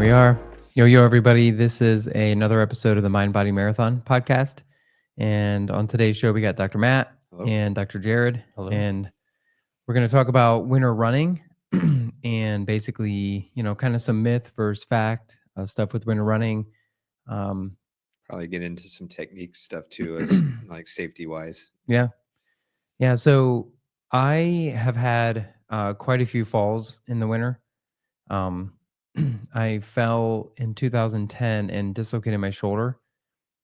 we are. Yo, everybody. This is another episode of the Mind Body Marathon podcast. And on today's show, we got Dr. Matt Hello. and Dr. Jared. Hello. And we're going to talk about winter running and basically, kind of some myth versus fact stuff with winter running. Probably get into some technique stuff too, as like safety wise. Yeah. So I have had quite a few falls in the winter. I fell in 2010 and dislocated my shoulder,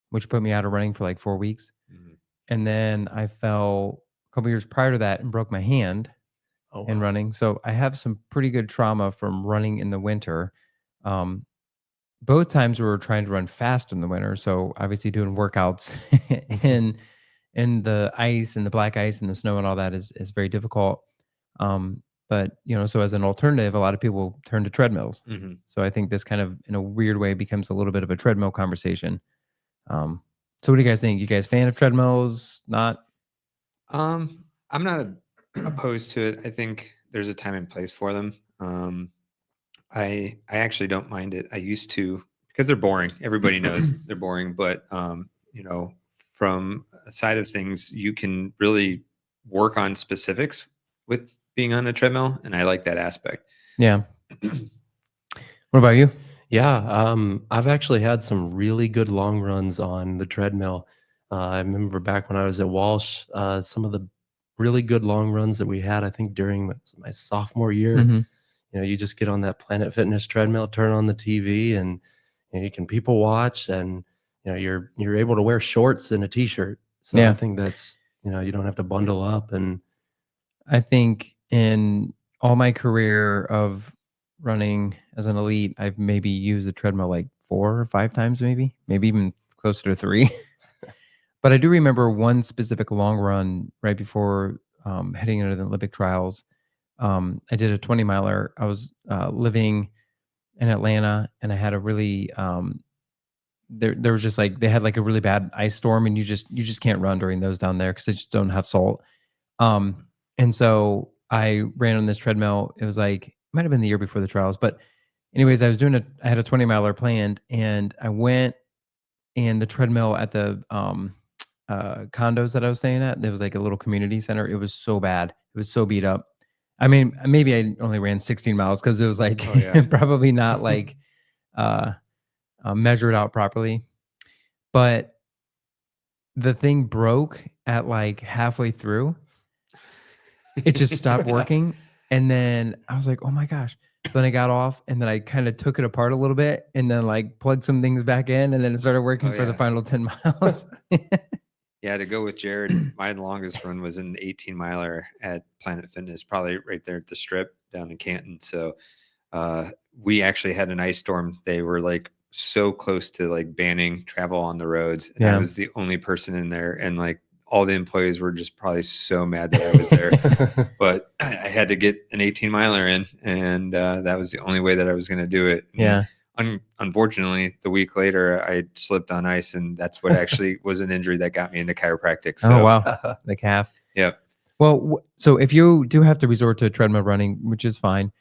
which put me out of running for like 4 weeks. Mhm. And then I fell a couple years prior to that and broke my hand in running. So I have some pretty good trauma from running in the winter. Both times we were trying to run fast in the winter. So obviously doing workouts in the ice and the black ice and the snow and all that is very difficult. But so as an alternative, a lot of people turn to treadmills. Mm-hmm. So I think this kind of, in a weird way, becomes a little bit of a treadmill conversation. So what do you guys think? You guys fan of treadmills? Not? I'm not opposed to it. I think there's a time and place for them. I actually don't mind it. I used to, because they're boring. Everybody knows they're boring, but from a side of things, you can really work on specifics with being on a treadmill, and I like that aspect. Yeah. What about you? Yeah, I've actually had some really good long runs on the treadmill. I remember back when I was at Walsh, some of the really good long runs that we had, I think during my sophomore year. Mhm. You just get on that Planet Fitness treadmill, turn on the TV, and you can people watch, and you're able to wear shorts and a t-shirt. So Yeah. I think that's you don't have to bundle up. And I think in all my career of running as an elite, I've maybe used a treadmill like 4 or 5 times, maybe even closer to 3. But I do remember one specific long run right before heading into the Olympic trials. I did a 20 miler. I was living in Atlanta, and I had a really there was just like they had like a really bad ice storm, and you just can't run during those down there because they just don't have salt. And so I ran on this treadmill. It was like, it might have been the year before the trials, but anyways, I had a 20 miler planned, and I went in the treadmill at the condos that I was staying at. There was like a little community center. It was so bad. It was so beat up. I mean, maybe I only ran 16 miles because it was like probably not like measured out properly. But the thing broke at like halfway through. It just stopped working. And then I was like, oh my gosh. So then I got off, and then I kind of took it apart a little bit, and then like plugged some things back in, and then it started working for the final 10 miles. Yeah, to go with Jared, my longest run was an 18 miler at Planet Fitness, probably right there at the Strip down in Canton. So we actually had an ice storm. They were like so close to like banning travel on the roads. And I was the only person in there. And like all the employees were just probably so mad that I was there. But I had to get an 18 miler in, and that was the only way that I was going to do it. And yeah. Unfortunately, the week later, I slipped on ice, and that's what actually was an injury that got me into chiropractic. So, oh, wow. The calf. Yeah. Well, so if you do have to resort to treadmill running, which is fine,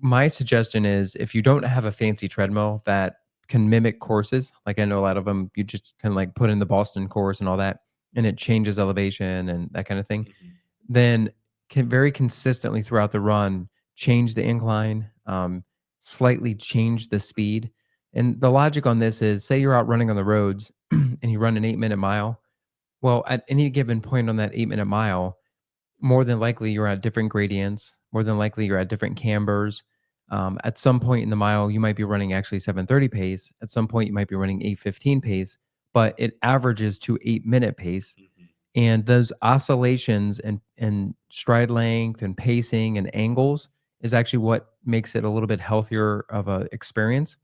my suggestion is if you don't have a fancy treadmill that can mimic courses, like I know a lot of them, you just kind of like put in the Boston course and all that, and it changes elevation and that kind of thing, then can very consistently throughout the run change the incline, slightly change the speed. And the logic on this is, say you're out running on the roads and you run an 8-minute mile. Well, at any given point on that 8-minute mile, more than likely you're at different gradients. More than likely you're at different cambers. At some point in the mile, you might be running actually 7:30 pace. At some point, you might be running 8:15 pace, but it averages to 8-minute pace. And those oscillations and stride length and pacing and angles is actually what makes it a little bit healthier of a experience.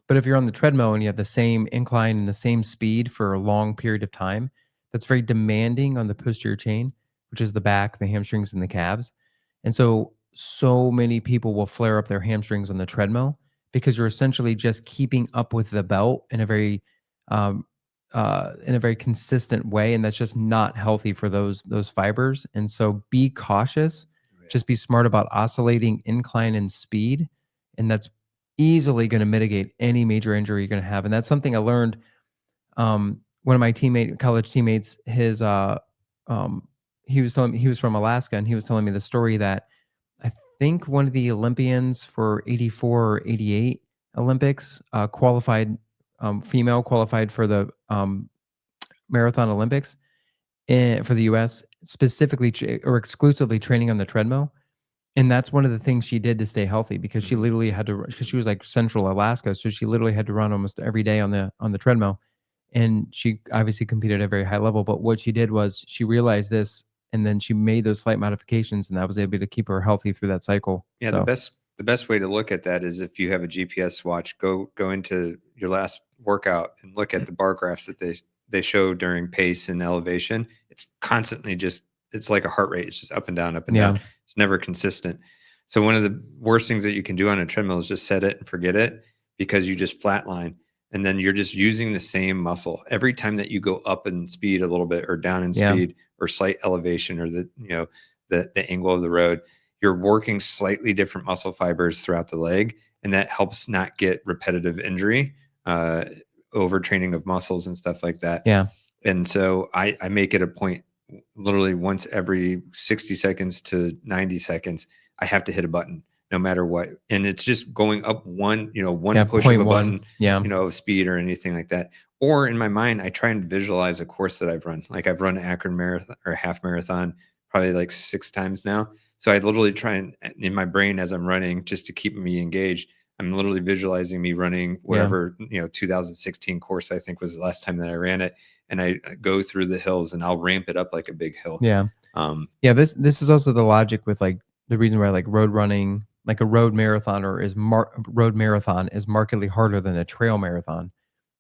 But if you're on the treadmill and you have the same incline and the same speed for a long period of time, that's very demanding on the posterior chain, which is the back, the hamstrings, and the calves. And so many people will flare up their hamstrings on the treadmill because you're essentially just keeping up with the belt in a very consistent way, and that's just not healthy for those fibers. And so be cautious. Just be smart about oscillating incline and speed, and that's easily going to mitigate any major injury you're going to have. And that's something I learned. One of my college teammates, um, he was telling me he was from Alaska, and he was telling me the story that I think one of the Olympians for 84 or 88 Olympics qualified, female qualified for the marathon Olympics for the US, specifically or exclusively training on the treadmill. And that's one of the things she did to stay healthy, because she Mhm. literally had to, because she was like central Alaska. So she literally had to run almost every day on the treadmill. And she obviously competed at a very high level. But what she did was she realized this, and then she made those slight modifications, and that was able to keep her healthy through that cycle. Yeah, So the best way to look at that is if you have a GPS watch, go into your last workout and look at the bar graphs that they show during pace and elevation. It's constantly just it's like a heart rate. It's just up and down, up and down. yeah, It's never consistent. So one of the worst things that you can do on a treadmill is just set it and forget it, because you just flatline, and then you're just using the same muscle every time that you go up in speed a little bit or down in yeah, speed or slight elevation or the angle of the road. You're working slightly different muscle fibers throughout the leg, and that helps not get repetitive injury, uh, overtraining of muscles and stuff like that. yeah, And so I make it a point, literally once every 60 seconds to 90 seconds, I have to hit a button no matter what. And it's just going up one yeah. push of Point a one. button, Yeah, of speed or anything like that. Or in my mind, I try and visualize a course that I've run. Like I've run Akron marathon or half marathon probably like 6 times now. So I literally try and in my brain as I'm running, just to keep me engaged, I'm literally visualizing me running yeah, whatever, 2016 course I think was the last time that I ran it, and I go through the hills and I'll ramp it up like a big hill. yeah. Um, Yeah, this is also the logic with like the reason why like road running, like a road marathon is markedly harder than a trail marathon.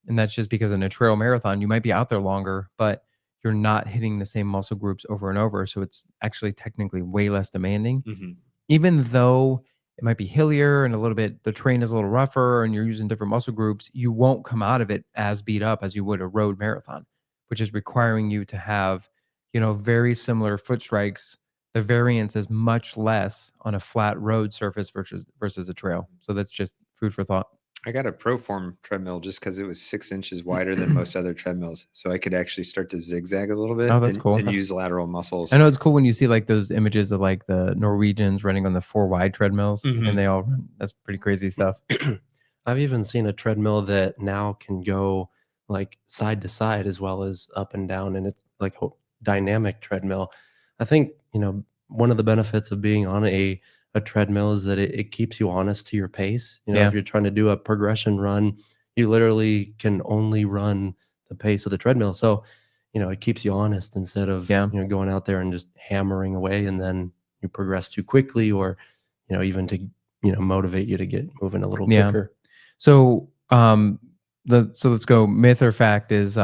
And that's just because in a trail marathon, you might be out there longer, but you're not hitting the same muscle groups over and over. So it's actually technically way less demanding. mhm. Even though it might be hillier and a little bit, the terrain is a little rougher and you're using different muscle groups, you won't come out of it as beat up as you would a road marathon, which is requiring you to have, very similar foot strikes. The variance is much less on a flat road surface versus a trail. So that's just food for thought. I got a Proform treadmill just because it was 6 inches wider than most other treadmills, so I could actually start to zigzag a little Oh, bit that's and, cool. and use lateral muscles. I know it's cool when you see like those images of like the Norwegians running on the 4 wide treadmills, and Mhm. they all run. That's pretty crazy stuff. I've even seen a treadmill that now can go like side to side as well as up and down, and it's like a dynamic treadmill. I think, one of the benefits of being on a treadmill is that it keeps you honest to your pace. If Yeah. you're trying to do a progression run, you literally can only run the pace of the treadmill. So, it keeps you honest instead of, Yeah. going out there and just hammering away and then you progress too quickly or, even to, motivate you to get moving a little Yeah. quicker. So, so let's go. Myth or fact is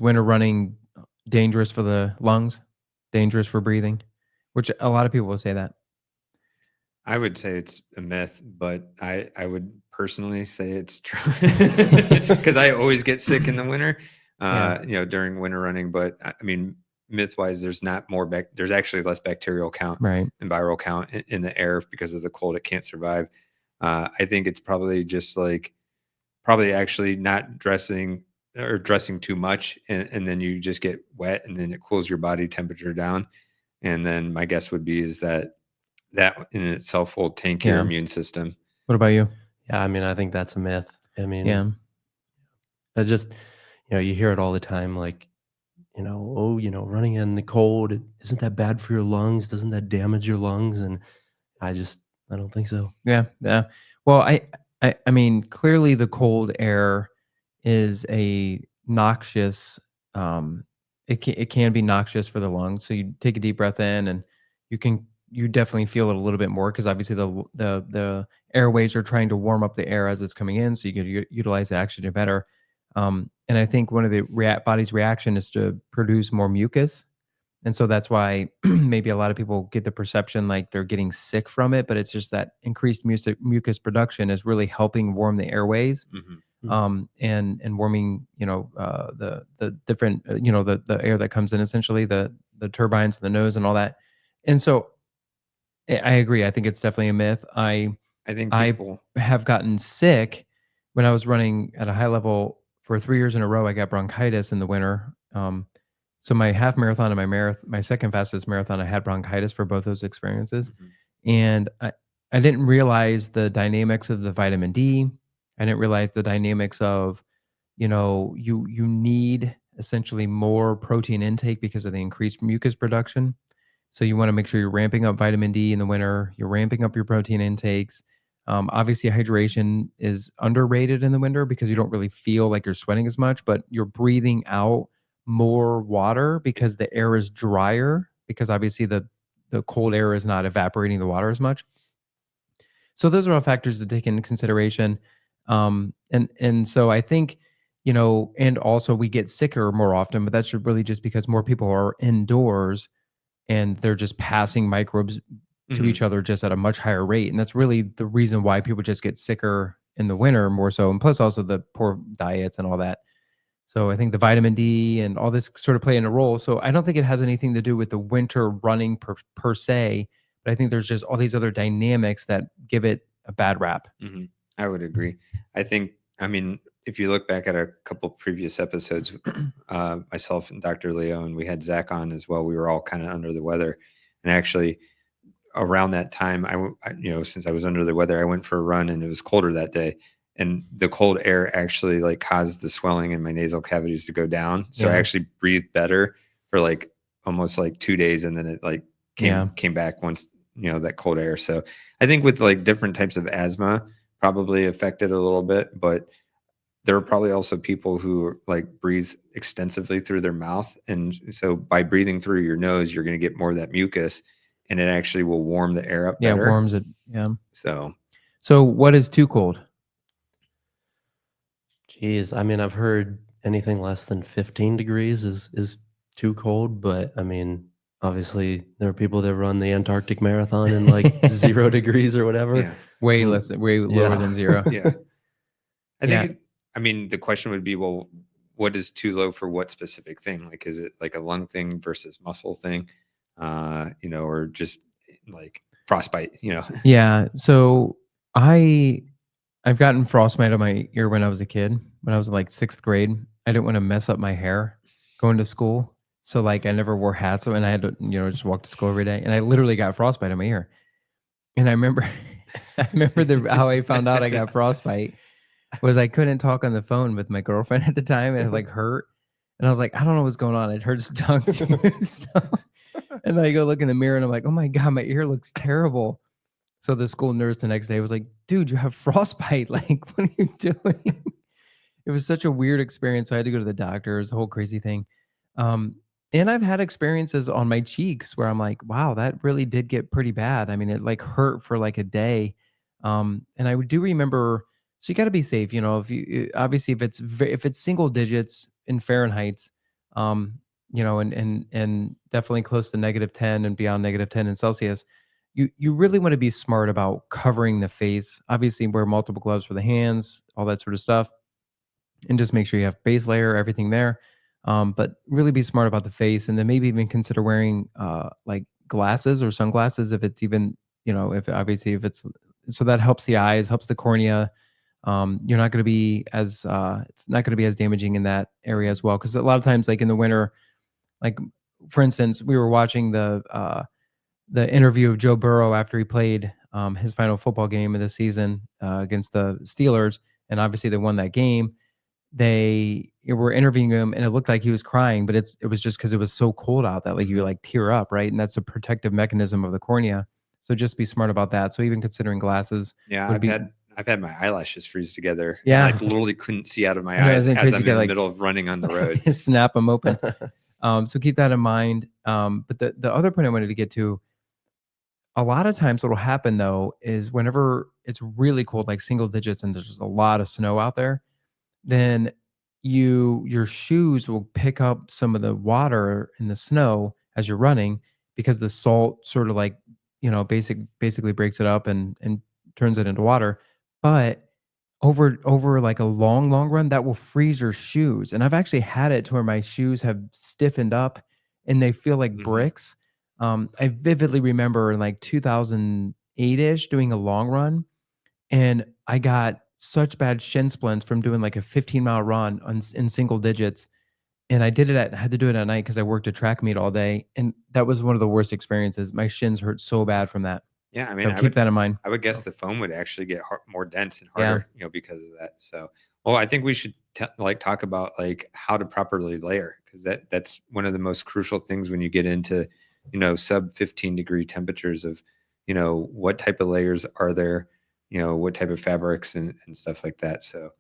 winter running dangerous for the lungs, dangerous for breathing, which a lot of people will say that. I would say it's a myth, but I would personally say it's true because I always get sick in the winter, Yeah. during winter running. But I mean, myth wise, there's not more there's actually less bacterial count Right. and viral count in the air because of the cold. It can't survive. I think it's probably just like probably actually not dressing or dressing too much, and then you just get wet, and then it cools your body temperature down. And then my guess would be is that in itself will tank your Yeah. immune system. What about you? Yeah, I mean, I think that's a myth. I mean, Yeah. I just, you hear it all the time, like, oh, running in the cold, isn't that bad for your lungs? Doesn't that damage your lungs? And I don't think so. Yeah, yeah. Well, I mean, clearly the cold air is a noxious. It can be noxious for the lungs. So you take a deep breath in, and you definitely feel it a little bit more because obviously the airways are trying to warm up the air as it's coming in, so you can utilize the oxygen better. And I think one of the body's reaction is to produce more mucus, and so that's why maybe a lot of people get the perception like they're getting sick from it, but it's just that increased mucus production is really helping warm the airways, Mhm. Mm. and warming, the different, the air that comes in, essentially the turbines, the nose, and all that. And so I agree. I think it's definitely a myth. I think I people. have gotten sick when I was running at a high level for 3 years in a row. I got bronchitis in the winter. So my half marathon and my second fastest marathon, I had bronchitis for both those experiences, Mhm. and I didn't realize the dynamics of the vitamin D. I didn't realize the dynamics of, you need essentially more protein intake because of the increased mucus production. So you want to make sure you're ramping up vitamin D in the winter. You're ramping up your protein intakes. Obviously, hydration is underrated in the winter because you don't really feel like you're sweating as much, but you're breathing out more water because the air is drier. Because obviously the cold air is not evaporating the water as much. So those are all factors to take into consideration. And so I think, and also we get sicker more often, but that's really just because more people are indoors and they're just passing microbes to Mhm. each other just at a much higher rate. And that's really the reason why people just get sicker in the winter more so. And plus also the poor diets and all that. So I think the vitamin D and all this sort of play in a role. So I don't think it has anything to do with the winter running per se, but I think there's just all these other dynamics that give it a bad rap. Mhm. I would agree. I think, I mean, if you look back at a couple previous episodes, myself and Dr. Leo, and we had Zach on as well, we were all kind of under the weather. And actually, around that time, since I was under the weather, I went for a run and it was colder that day. And the cold air actually like caused the swelling in my nasal cavities to go down. So I Yeah. actually breathed better for like almost like 2 days. And then it like Yeah. came back once, that cold air. So I think with like different types of asthma probably affected a little bit, but there are probably also people who like breathe extensively through their mouth. And so by breathing through your nose, you're going to get more of that mucus and it actually will warm the air up Yeah. better. Warms it. Yeah. So, So what is too cold? Geez, I mean, I've heard anything less than 15 degrees is too cold, but I mean, obviously there are people that run the Antarctic marathon in like 0 degrees or whatever. yeah. Way Mm, less, way lower yeah. than zero. Yeah. I think, Yeah. I mean, the question would be, well, what is too low for what specific thing? Like, is it like a lung thing versus muscle thing? Or just like frostbite, Yeah. So I I've gotten frostbite on my ear when I was a kid. When I was in like 6th grade, I didn't want to mess up my hair going to school. So like I never wore hats and I had to, just walk to school every day. And I literally got frostbite on my ear. And I remember I remember how I found out I got frostbite was I couldn't talk on the phone with my girlfriend at the time and it like hurt. And I was like, I don't know what's going on. It hurts tongue too. So, and then I go look in the mirror and I'm like, oh my God, my ear looks terrible. So the school nurse the next day was like, "Dude, you have frostbite. Like, what are you doing?" It was such a weird experience. So I had to go to the doctor. It was a whole crazy thing. Um, and I've had experiences on my cheeks where I'm like, "Wow, that really did get pretty bad." I mean, it like hurt for like a day. And I do remember. So you got to be safe. If obviously if it's single digits in Fahrenheit, um, and definitely close to -10 and beyond -10 in Celsius, you really want to be smart about covering the face. Obviously, wear multiple gloves for the hands, all that sort of stuff, and just make sure you have base layer, everything there. But really be smart about the face, and then maybe even consider wearing like glasses or sunglasses if it's even if obviously if it's so that helps the eyes, helps the cornea. You're not going to be as it's not going to be as damaging in that area as well because a lot of times like in the winter, like for instance, we were watching the interview of Joe Burrow after he played his final football game of the season against the Steelers, and obviously they won that game. They were interviewing him, and it looked like he was crying, but it was just because it was so cold out that like you Mhm. like tear up, right? And that's a protective mechanism of the cornea. So just be smart about that. So even considering glasses Yeah, would be, I've had my eyelashes freeze together and yeah. like literally couldn't see out of I my know eyes isn't it as crazy? You I'm get in the like middle of running on the road. snap them open. So keep that in mind. But the other point I wanted to get to, a lot of times what'll happen though is whenever it's really cold, like single digits, and there's a lot of snow out there, then your shoes will pick up some of the water in the snow as you're running because the salt sort of like, basically breaks it up and turns it into water. But over like a long, long run, that will freeze your shoes. And I've actually had it to where my shoes have stiffened up and they feel like Mhm. bricks. I vividly remember in like 2008-ish doing a long run. And I got such bad shin splints from doing like a 15-mile run in single digits. And I had to do it at night because I worked a track meet all day. And that was one of the worst experiences. My shins hurt so bad from that. Yeah, I mean, So keep that in mind. I would guess So, the foam would actually get more dense and yeah. harder, because of that. So, well, I think we should like talk about like how to properly layer, because that's one of the most crucial things when you get into, sub 15-degree temperatures of, what type of layers are there, what type of fabrics and stuff like that. So,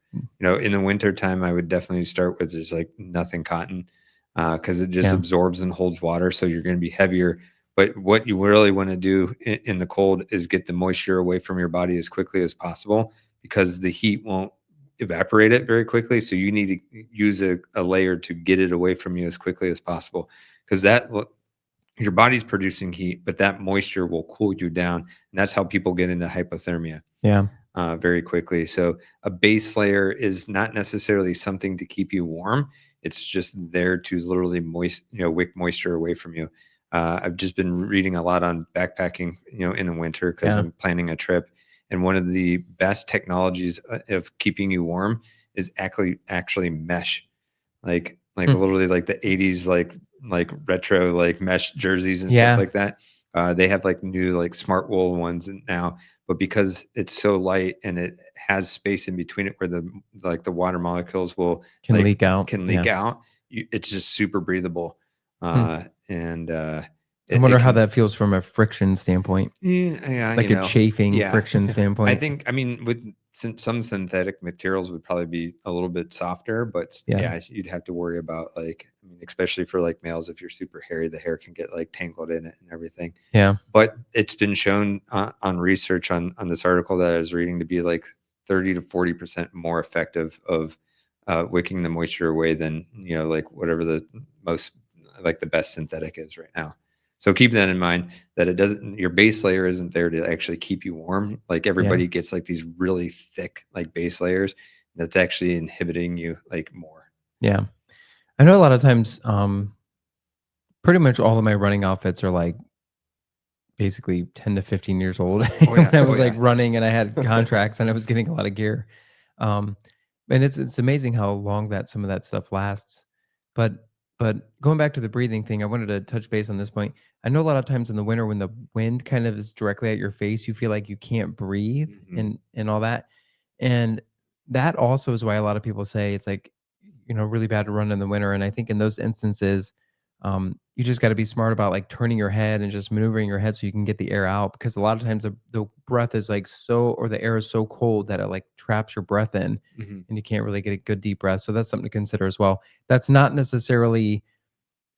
Mm. in the winter time, I would definitely start with just like nothing cotton, because it just Yeah. absorbs and holds water. So you're going to be heavier. But what you really want to do in the cold is get the moisture away from your body as quickly as possible, because the heat won't evaporate it very quickly. So you need to use a layer to get it away from you as quickly as possible, because your body's producing heat, but that moisture will cool you down. And that's how people get into hypothermia Yeah. very quickly. So a base layer is not necessarily something to keep you warm. It's just there to literally wick moisture away from you. I've just been reading a lot on backpacking, in the winter, because Yeah. I'm planning a trip. And one of the best technologies of keeping you warm is actually mesh, like Hmm. literally like the 80s, like retro like mesh jerseys and stuff Yeah. like that. They have like new like smart wool ones now, but because it's so light and it has space in between it where the water molecules will Can leak out. can leak Yeah. out, it's just super breathable. Hmm. And I it wonder how can, that feels from a friction standpoint, yeah, like a chafing yeah. friction standpoint. I mean, with some synthetic materials would probably be a little bit softer, but Yeah. yeah, you'd have to worry about like, I mean, especially for like males, if you're super hairy, the hair can get like tangled in it and everything. Yeah. But it's been shown on research on this article that I was reading to be like 30 to 40% more effective of wicking the moisture away than, like whatever the most, like the best synthetic is right now. So keep that in mind, that your base layer isn't there to actually keep you warm. Like Yeah. everybody gets like these really thick like base layers that's actually inhibiting you like more. Yeah. I know a lot of times, pretty much all of my running outfits are like basically 10 to 15 years old. Oh When yeah. I Oh was like yeah. running and I had contracts and I was getting a lot of gear. Um, and it's amazing how long that some of that stuff lasts. But going back to the breathing thing, I wanted to touch base on this point. I know a lot of times in the winter when the wind kind of is directly at your face, you feel like you can't breathe Mhm. and all that. And that also is why a lot of people say it's like, really bad to run in the winter. And I think in those instances, you just got to be smart about like turning your head and just maneuvering your head so you can get the air out, because a lot of times the breath is like or the air is so cold that it like traps your breath in Mhm. and you can't really get a good deep breath. So that's something to consider as well. That's not necessarily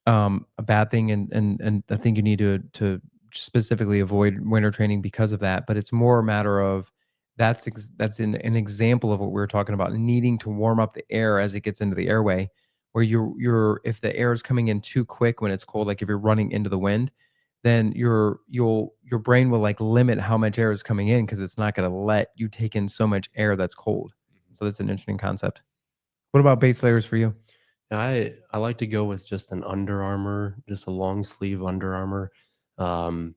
a bad thing, and I think you need to specifically avoid winter training because of that. But it's more a matter of that's an example of what we were talking about, needing to warm up the air as it gets into the airway, where you're if the air is coming in too quick when it's cold, like if you're running into the wind, then your brain will like limit how much air is coming in because it's not going to let you take in so much air that's cold. So that's an interesting concept. What about base layers for you? I like to go with just an Under Armour, just a long sleeve Under Armour, um,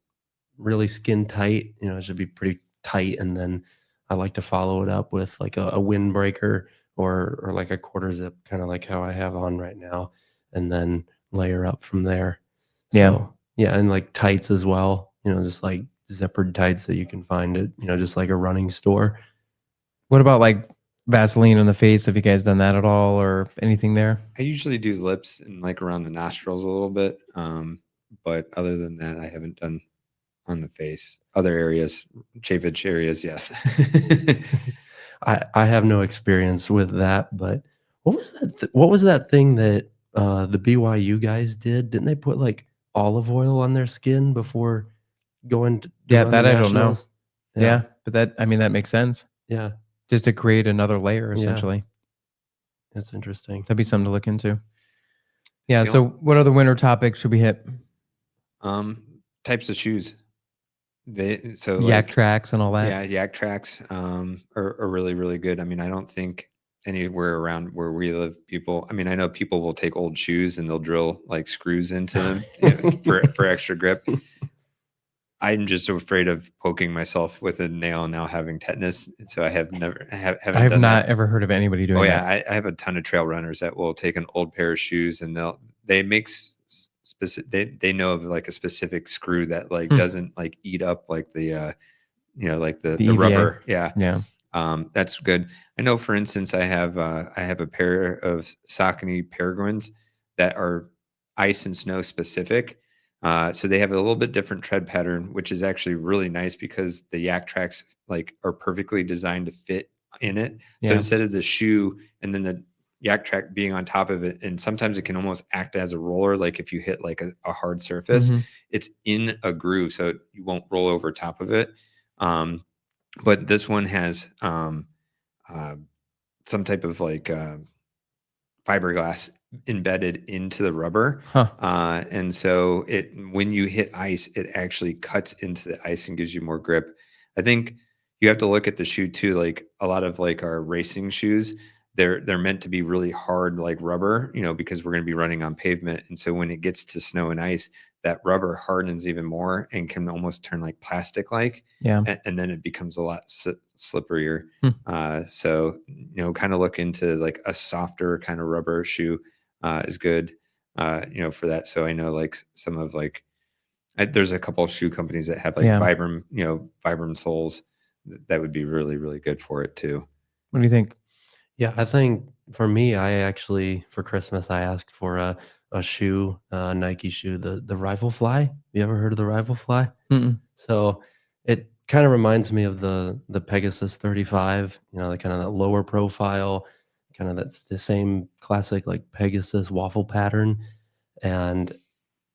really skin tight. It should be pretty tight, and then I like to follow it up with like a windbreaker or like a quarter zip, kind of like how I have on right now, and then layer up from there. Yeah. So yeah, and like tights as well. Just like zippered tights that you can find at just like a running store. What about like Vaseline on the face? Have you guys done that at all or anything there? I usually do lips and like around the nostrils a little bit. But other than that, I haven't done on the face. Other areas, chafage areas, yes. I have no experience with that, but what was that thing that the BYU guys did? Didn't they put like olive oil on their skin before going to Yeah, run the that I don't know. nationals? Yeah, Yeah, but I mean, that makes sense. yeah, Just to create another layer, yeah. essentially. That's interesting. That'd be something to look into. Yeah. You know, So, what other winter topics should we hit? types of shoes. So Yak like, tracks and all that. yeah, yak tracks are really, really good. I mean, I don't think anywhere around where we live, I mean, I know people will take old shoes and they'll drill like screws into them, for extra grip. I'm just so afraid of poking myself with a nail and now having tetanus. And so I have never haven't I have done not that. ever heard of anybody Oh doing yeah, that. I have a ton of trail runners that will take an old pair of shoes and they make specific they know of like a specific screw that like Hmm. doesn't like eat up like the like The the EVA. rubber. Yeah. Yeah. That's good. I know, for instance, I have a pair of Saucony Peregrines that are ice and snow specific. So they have a little bit different tread pattern, which is actually really nice because the yak tracks like are perfectly designed to fit in it. So Yeah. instead of the shoe and then the yak track being on top of it, and sometimes it can almost act as a roller, like if you hit like a hard surface, Mhm. it's in a groove, so you won't roll over top of it. But this one has uh, some type of like fiberglass embedded into the rubber. Huh. And so when you hit ice, it actually cuts into the ice and gives you more grip. I think you have to look at the shoe too. Like a lot of like our racing shoes, they're meant to be really hard, like rubber, because we're going to be running on pavement. And so when it gets to snow and ice, that rubber hardens even more and can almost turn like plastic like, Yeah. and then it becomes a lot slipperier. Hmm. So kind of look into like a softer kind of rubber shoe is good, for that. So I know like some of like there's a couple of shoe companies that have like Yeah. Vibram soles that would be really really good for it too. What do you think? Yeah, I think for me, I actually for Christmas I asked for a shoe, a Nike shoe, the Rifle Fly. You ever heard of the Rifle Fly? Mm-mm. So it kind of reminds me of the Pegasus 35, the kind of that lower profile, kind of that's the same classic like Pegasus waffle pattern. And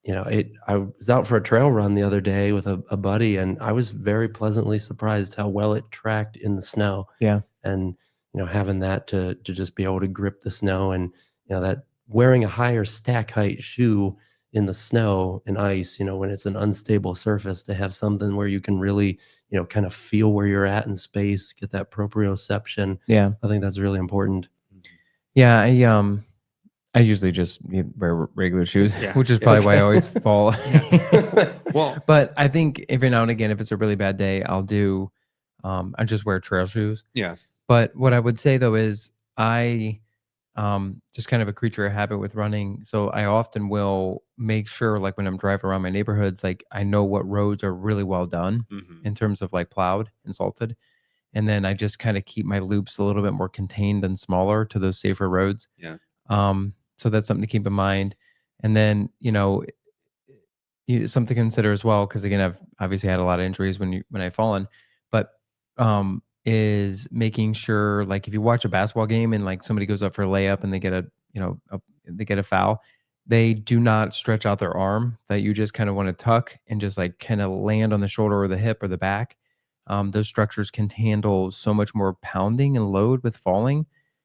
I was out for a trail run the other day with a buddy, and I was very pleasantly surprised how well it tracked in the snow. Yeah. And having that to just be able to grip the snow, and that wearing a higher stack height shoe in the snow and ice, when it's an unstable surface, to have something where you can really kind of feel where you're at in space, get that proprioception. Yeah. I think that's really important. Yeah. I usually just wear regular shoes, Yeah. which is Yeah. probably why I Okay. always fall. Well, But I think every now and again, if it's a really bad day, I just wear trail shoes. yeah. But what I would say though is I just kind of a creature of habit with running. So I often will make sure, like when I'm driving around my neighborhoods, like I know what roads are really well done Hmm. in terms of like plowed and salted. And then I just kind of keep my loops a little bit more contained and smaller to those safer roads. Yeah. So that's something to keep in mind. And then, something to consider as well, because again, I've obviously had a lot of injuries when I've fallen, but is making sure, like if you watch a basketball game and like somebody goes up for a layup and they get they get a foul, they do not stretch out their arm. That you just kind of want to tuck and just like kind of land on the shoulder or the hip or the back. Those structures can handle so much more pounding and load with falling.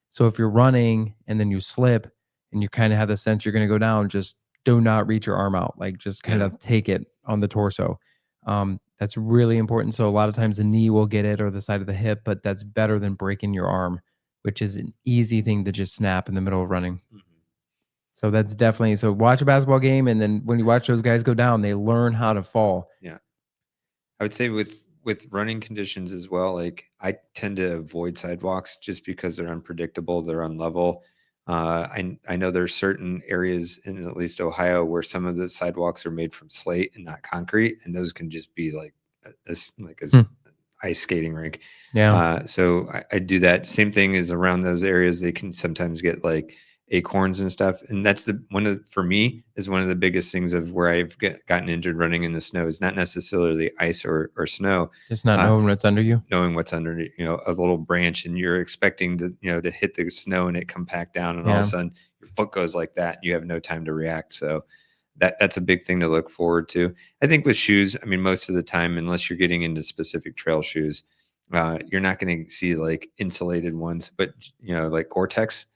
So if you're running and then you slip and you kind of have the sense you're going to go down, just do not reach your arm out. Like just kind Yeah. of take it on the torso. That's really important. So a lot of times the knee will get it or the side of the hip, but that's better than breaking your arm, which is an easy thing to just snap in the middle of running. Mhm. So that's definitely, so watch a basketball game. And then when you watch those guys go down, they learn how to fall. Yeah. I would say with running conditions as well, like I tend to avoid sidewalks just because they're unpredictable, they're unlevel. I know there's certain areas in at least Ohio where some of the sidewalks are made from slate and not concrete, and those can just be like like a Hmm. ice skating rink. Yeah. So I do that. Same thing is around those areas. They can sometimes get like acorns and stuff, and that's for me is one of the biggest things of where I've gotten injured running in the snow is not necessarily ice or snow, Just not uh, knowing what's under you. knowing what's under a little branch, and you're expecting to to hit the snow and it come back down, and all of Yeah. a sudden your foot goes like that. And you have no time to react. So that's a big thing to look forward to. I think with shoes, I mean, most of the time, unless you're getting into specific trail shoes, you're not going to see like insulated ones, but like Gore-Tex,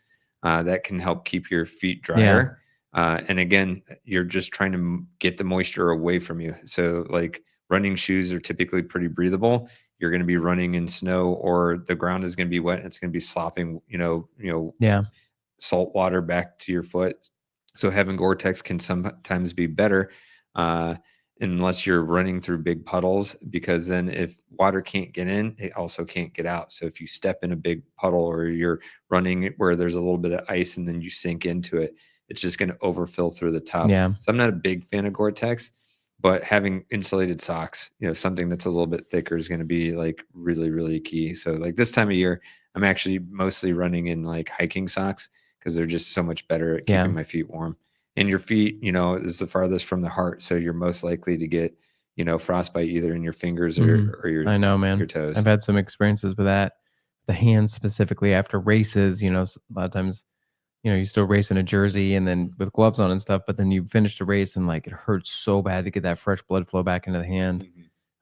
that can help keep your feet drier. And again, you're just trying to get the moisture away from you. So like running shoes are typically pretty breathable. You're going to be running in snow, or the ground is going to be wet. And it's going to be slopping, Yeah. salt water back to your foot. So having Gore-Tex can sometimes be better. unless you're running through big puddles, because then if water can't get in, it also can't get out. So if you step in a big puddle or you're running where there's a little bit of ice and then you sink into it, it's just going to overfill through the top. Yeah. So I'm not a big fan of Gore-Tex, but having insulated socks, something that's a little bit thicker is going to be like really, really key. So like this time of year, I'm actually mostly running in like hiking socks because they're just so much better at keeping my feet warm. And your feet, is the farthest from the heart. So you're most likely to get, frostbite either in your fingers or your I know, man. your toes. I've had some experiences with that. The hands specifically after races, a lot of times, you still race in a jersey and then with gloves on and stuff, but then you finish the race and like it hurts so bad to get that fresh blood flow back into the hand.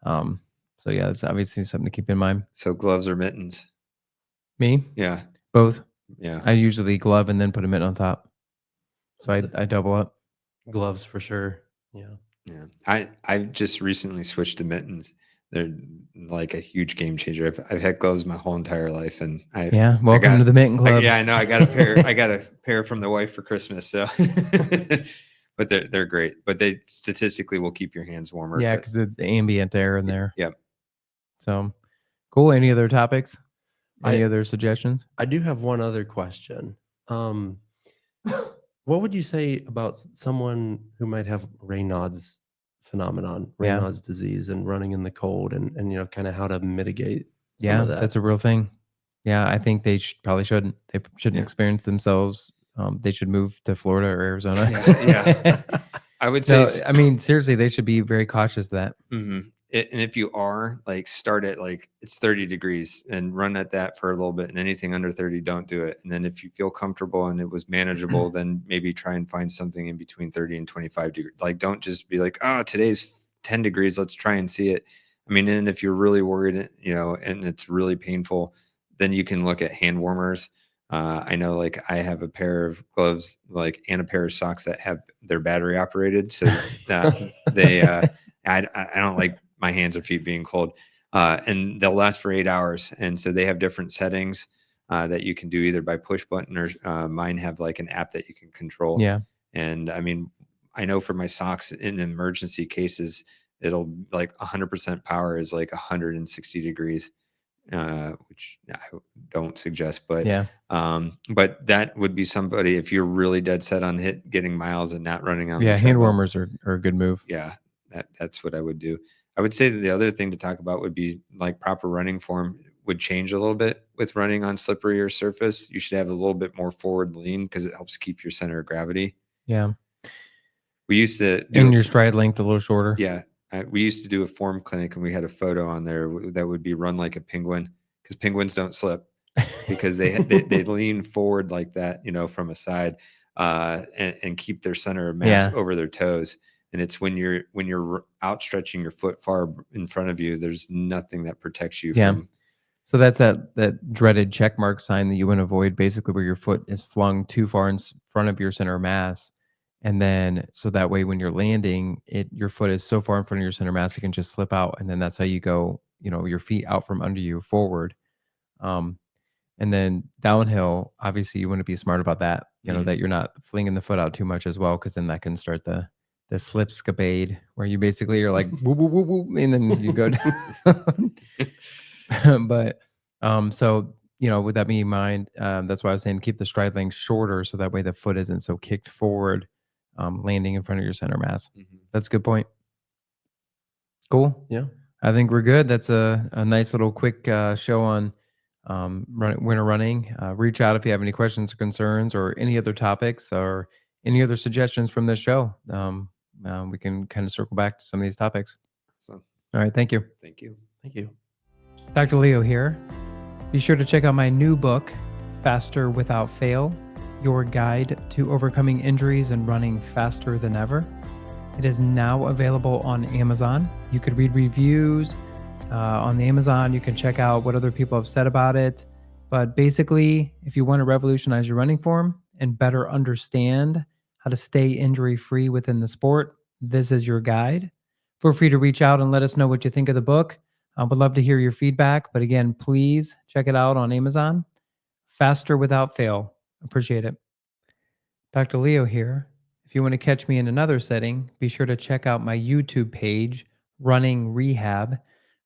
So yeah, that's obviously something to keep in mind. So gloves or mittens? Me? Yeah. Both. Yeah. I usually glove and then put a mitt on top. So I double up. Gloves for sure. Yeah. Yeah. I've just recently switched to mittens. They're like a huge game changer. I've had gloves my whole entire life, and welcome to the mitten club. I know. I got a pair. I got a pair from the wife for Christmas. So, but they're great. But they statistically will keep your hands warmer. Yeah, because the ambient air in there. Yep. So, cool. Any other topics? Any other suggestions? I do have one other question. What would you say about someone who might have Raynaud's phenomenon, Raynaud's disease, and running in the cold, and kind of how to mitigate some of that? That's a real thing. Yeah, I think they probably shouldn't. They shouldn't experience themselves. They should move to Florida or Arizona. Yeah. I would say. I mean, seriously, they should be very cautious of that. Mm-hmm. And if you are, like, start at like it's 30 degrees and run at that for a little bit, and anything under 30, don't do it. And then if you feel comfortable and it was manageable, then maybe try and find something in between 30 and 25 degrees. Like, don't just be like, oh, today's 10 degrees. Let's try and see it. I mean, and if you're really worried, and it's really painful, then you can look at hand warmers. I know, like, I have a pair of gloves, like, and a pair of socks that have their battery operated. So I don't like my hands or feet being cold, and they'll last for 8 hours. And so they have different settings that you can do either by push button or mine have like an app that you can control. Yeah. And I mean, I know for my socks in emergency cases, it'll like 100% power is like 160 degrees, which I don't suggest, but but that would be somebody, if you're really dead set on getting miles and not running on the hand treadmill, warmers are a good move. Yeah, that's what I would do. I would say that the other thing to talk about would be like proper running form would change a little bit with running on slipperier surface. You should have a little bit more forward lean because it helps keep your center of gravity. Yeah. We used to do and your stride length a little shorter. Yeah. We used to do a form clinic and we had a photo on there that would be run like a penguin, because penguins don't slip because they lean forward like that, from a side, and keep their center of mass over their toes. And it's when you're outstretching your foot far in front of you, there's nothing that protects you from. So that's that dreaded check mark sign that you want to avoid, basically where your foot is flung too far in front of your center of mass. And then, so that way when you're landing, your foot is so far in front of your center of mass, it can just slip out. And then that's how you go, your feet out from under you forward. And then downhill, obviously you want to be smart about that, that you're not flinging the foot out too much as well, because then that can start the slipscapade, where you basically are like, whoop, whoop, whoop, whoop, and then you go down. But, so, with that being in mind, that's why I was saying keep the stride length shorter, so that way the foot isn't so kicked forward, landing in front of your center mass. That's a good point. Cool. Yeah. I think we're good. That's a nice little quick show on winter running. Reach out if you have any questions or concerns or any other topics or any other suggestions from this show. We can kind of circle back to some of these topics. So, all right. Thank you. Thank you. Thank you. Dr. Leo here. Be sure to check out my new book, Faster Without Fail, Your Guide to Overcoming Injuries and Running Faster Than Ever. It is now available on Amazon. You could read reviews on the Amazon. You can check out what other people have said about it. But basically, if you want to revolutionize your running form and better understand how to stay injury-free within the sport, this is your guide. Feel free to reach out and let us know what you think of the book. I would love to hear your feedback. But again, please check it out on Amazon. Faster Without Fail. Appreciate it. Dr. Leo here. If you want to catch me in another setting, be sure to check out my YouTube page, Running Rehab,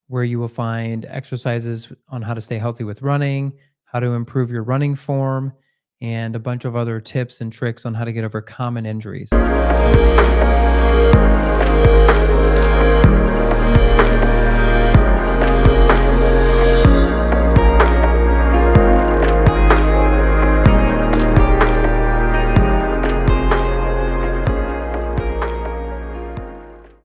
where you will find exercises on how to stay healthy with running, how to improve your running form, and a bunch of other tips and tricks on how to get over common injuries.